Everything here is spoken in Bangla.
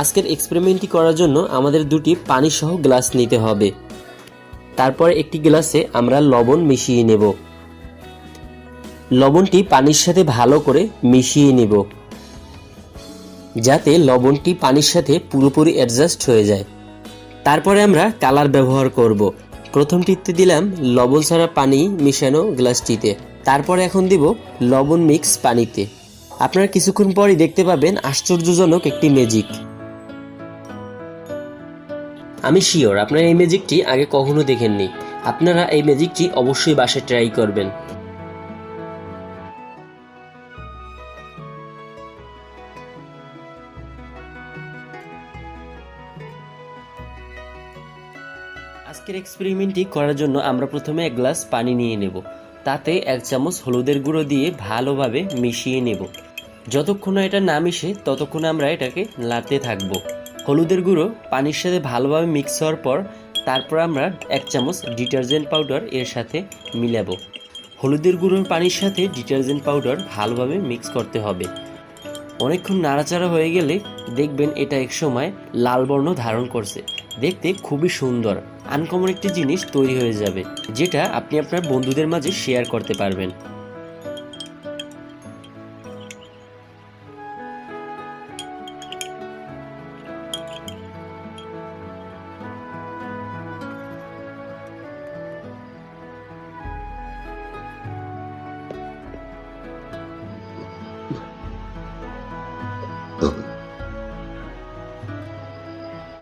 আজকের এক্সপেরিমেন্টটি করার জন্য আমাদের দুটি পানি সহ গ্লাস নিতে হবে। তারপর একটি গ্লাসে আমরা লবণ মিশিয়ে নেব। লবণটি পানির সাথে ভালো করে মিশিয়ে নেব, যাতে লবণটি পানির সাথে পুরোপুরি অ্যাডজাস্ট হয়ে যায়। তারপরে আমরা কালার ব্যবহার করব। প্রথমটিতে দিলাম লবণ ছাড়া পানি মিশানো গ্লাসটিতে, তারপরে এখন দিব লবণ মিক্স পানিতে। আপনারা কিছুক্ষণ পরই দেখতে পাবেন আশ্চর্যজনক একটি ম্যাজিক। আমি শিওর আপনারা এই ম্যাজিকটি আগে কখনো দেখেননি। আপনারা এই ম্যাজিকটি অবশ্যই বাসায় ট্রাই করবেন। আজকের এক্সপেরিমেন্টটি করার জন্য আমরা প্রথমে এক গ্লাস পানি নিয়ে নেব। তাতে 1 চামচ হলুদের গুঁড়ো দিয়ে ভালোভাবে মিশিয়ে নেব। যতক্ষণ না এটা না মিশে ততক্ষণ আমরা এটাকে নাড়তে থাকব। হলুদের গুঁড়ো পানির সাথে ভালোভাবে মিক্স হওয়ার পর তারপর আমরা 1 চামচ ডিটারজেন্ট পাউডার এর সাথে মিলাবো। হলুদের গুঁড়োর পানির সাথে ডিটারজেন্ট পাউডার ভালোভাবে মিক্স করতে হবে। অনেকক্ষণ নাড়াচাড়া হয়ে গেলে দেখবেন এটা একসময় লাল বর্ণ ধারণ করছে। দেখতে খুবই সুন্দর আনকমন একটি জিনিস তৈরি হয়ে যাবে, যেটা আপনি আপনার বন্ধুদের মাঝে শেয়ার করতে পারবেন।